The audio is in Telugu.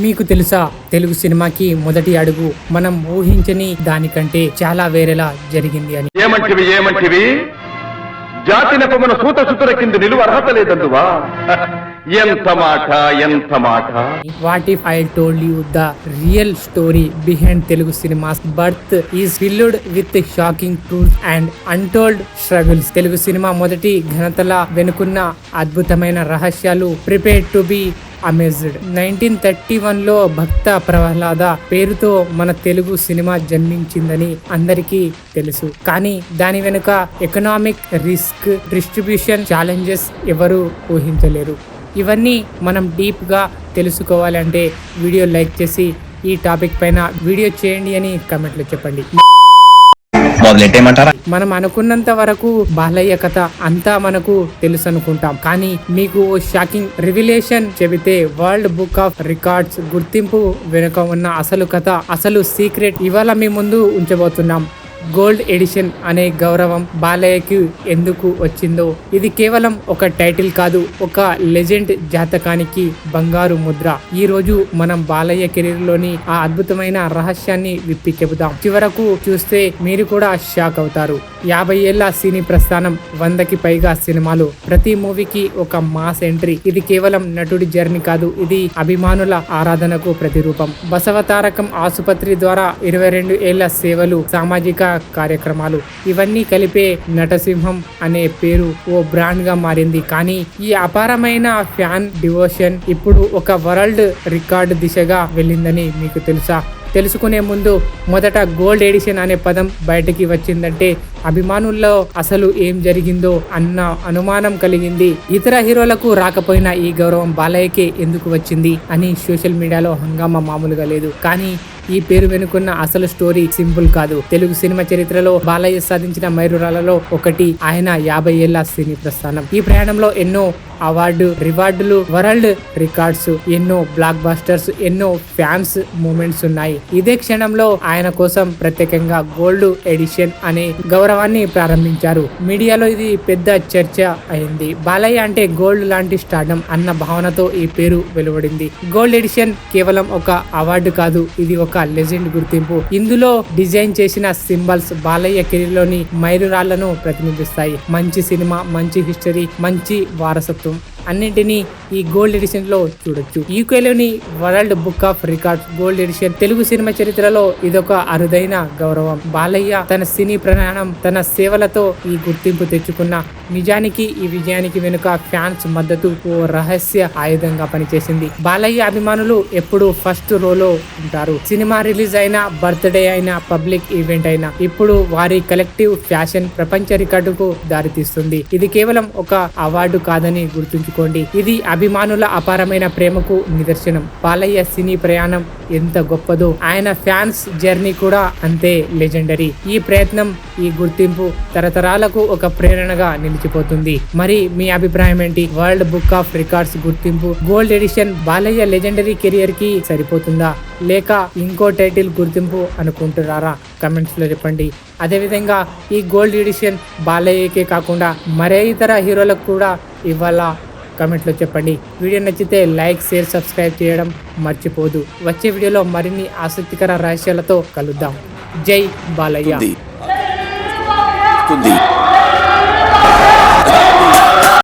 మీకు తెలుసా, తెలుగు సినిమాకి మొదటి అడుగు మనం ఊహించని దానికంటే చాలా వేరేలా జరిగింది అని. ఏమంటివి జాతినకు మన సూత సుతుల కింద నిలువ అర్హత లేదందువా? ఎంత మాట. What if I told you the real story behind Telugu cinemas birth is filled with shocking truth and untold struggles. Telugu cinema మొదటి ఘనతల వెనుకున్న అద్భుతమైన రహస్యాలు. Prepare to be amazed. 1931లో భక్త ప్రహ్లాద పేరుతో మన తెలుగు సినిమా జన్మించిందని అందరికీ తెలుసు. కానీ దాని వెనుక ఎకనామిక్ రిస్క్, డిస్ట్రిబ్యూషన్ ఛాలెంజెస్ ఎవరు ఊహించలేరు. ఇవన్నీ మనం డీప్ గా తెలుసుకోవాలంటే వీడియో లైక్ చేసి ఈ టాపిక్ పైన వీడియో చేయండి అని కామెంట్లో చెప్పండి. మనం అనుకున్నంత వరకు బాలయ్య కథ అంతా మనకు తెలుసు అనుకుంటాం. కానీ మీకు ఓ షాకింగ్ రివిలేషన్ చెబితే వరల్డ్ బుక్ ఆఫ్ రికార్డ్స్ గుర్తింపు వెనుక ఉన్న అసలు కథ, అసలు సీక్రెట్ ఇవాళ మీ ముందు ఉంచబోతున్నాం. గోల్డ్ ఎడిషన్ అనే గౌరవం బాలయ్యకి ఎందుకు వచ్చిందో, ఇది కేవలం ఒక టైటిల్ కాదు, ఒక లెజెండ్ జాతకానికి బంగారు ముద్ర. ఈ రోజు మనం బాలయ్య కెరీర్ లోని ఆ అద్భుతమైన రహస్యాన్ని విప్పి చెబుదాం. చివరకు చూస్తే మీరు కూడా షాక్ అవుతారు. 50 ఏళ్ల సినీ ప్రస్థానం, 100కి పైగా సినిమాలు, ప్రతి మూవీకి ఒక మాస్ ఎంట్రీ. ఇది కేవలం నటుడి జర్నీ కాదు, ఇది అభిమానుల ఆరాధనకు ప్రతిరూపం. బసవతారకం ఆసుపత్రి ద్వారా 22 ఏళ్ల సేవలు, సామాజిక కార్యక్రమాలు, ఇవన్నీ కలిపే నటసింహం అనే పేరు ఓ బ్రాండ్ గా మారింది. కానీ ఈ అపారమైన ఫ్యాన్ డివోషన్ ఇప్పుడు ఒక వరల్డ్ రికార్డు దిశగా వెళ్ళిందని మీకు తెలుసా? తెలుసుకునే ముందు మొదట గోల్డ్ ఎడిషన్ అనే పదం బయటకి వచ్చిందంటే అభిమానుల్లో అసలు ఏం జరిగిందో అన్న అనుమానం కలిగింది. ఇతర హీరోలకు రాకపోయినా ఈ గౌరవం బాలయ్యకే ఎందుకు వచ్చింది అని సోషల్ మీడియాలో హంగామా మామూలుగా లేదు. కానీ ఈ పేరు వెనుకున్న అసలు స్టోరీ సింపుల్ కాదు. తెలుగు సినిమా చరిత్రలో బాలయ్య సాధించిన మైలురాళ్లలో ఒకటి ఆయన 50 ఏళ్ల సినీ ప్రస్థానం. ఈ ప్రయాణంలో ఎన్నో రివార్డులు, వరల్డ్ రికార్డ్స్, ఎన్నో బ్లాక్ బస్టర్స్, ఎన్నో ఫ్యాన్స్ మూమెంట్స్ ఉన్నాయి. ఇదే క్షణంలో ఆయన కోసం ప్రత్యేకంగా గోల్డ్ ఎడిషన్ అనే గౌరవాన్ని ప్రారంభించారు. మీడియాలో ఇది పెద్ద చర్చ అయింది. బాలయ్య అంటే గోల్డ్ లాంటి స్టార్డమ్ అన్న భావనతో ఈ పేరు వెలువడింది. గోల్డ్ ఎడిషన్ కేవలం ఒక అవార్డు కాదు, ఇది ఒక లెజెండ్ గుర్తింపు. ఇందులో డిజైన్ చేసిన సింబల్స్ బాలయ్య కెరీర్ లోని మైలురాళ్లను ప్రతిబింబిస్తాయి. మంచి సినిమా, మంచి హిస్టరీ, మంచి వారసత్వం అన్నింటినీ ఈ గోల్డ్ ఎడిషన్ లో చూడొచ్చు. యూకేలోని world book of records gold edition Telugu cinema చరిత్రలో ఇదొక అరుదైన గౌరవం. బాలయ్య తన సినీ ప్రయాణం, తన సేవలతో ఈ గుర్తింపు తెచ్చుకున్న నిజానికి ఈ విజయానికి వెనుక ఫ్యాన్స్ మద్దతు ఓ రహస్య ఆయుధంగా పనిచేసింది. బాలయ్య అభిమానులు ఎప్పుడు ఫస్ట్ రోలో ఉంటారు. సినిమా రిలీజ్ అయినా, బర్త్డే అయినా, పబ్లిక్ ఈవెంట్ అయినా, ఇప్పుడు వారి కలెక్టివ్ ఫ్యాషన్ ప్రపంచ రికార్డుకు దారితీస్తుంది. ఇది కేవలం ఒక అవార్డు కాదని గుర్తుంచుకోండి, ఇది అభిమానుల అపారమైన ప్రేమకు నిదర్శనం. బాలయ్య సినీ ప్రయాణం ఎంత గొప్పదో ఆయన ఫ్యాన్స్ జర్నీ కూడా అంతే లెజెండరీ. ఈ ప్రయత్నం, ఈ గుర్తింపు తరతరాలకు ఒక ప్రేరణగా నిలిచిపోతుంది. మరి మీ అభిప్రాయం ఏంటి? వరల్డ్ బుక్ ఆఫ్ రికార్డ్స్ గుర్తింపు gold edition Balayya legendary career కి సరిపోతుందా, లేక ఇంకో టైటిల్ గుర్తింపు అనుకుంటున్నారా? కమెంట్స్ లో చెప్పండి. అదేవిధంగా ఈ గోల్డ్ ఎడిషన్ బాలయ్యకే కాకుండా మరే ఇతర హీరోలకు కూడా ఇవ్వాలా? కమెంట్లో చెప్పండి. వీడియో నచ్చితే లైక్, షేర్, సబ్స్క్రైబ్ చేయడం మర్చిపోదు. వచ్చే వీడియోలో మరిన్ని ఆసక్తికర రహస్యాలతో కలుద్దాం. జై బాలయ్య.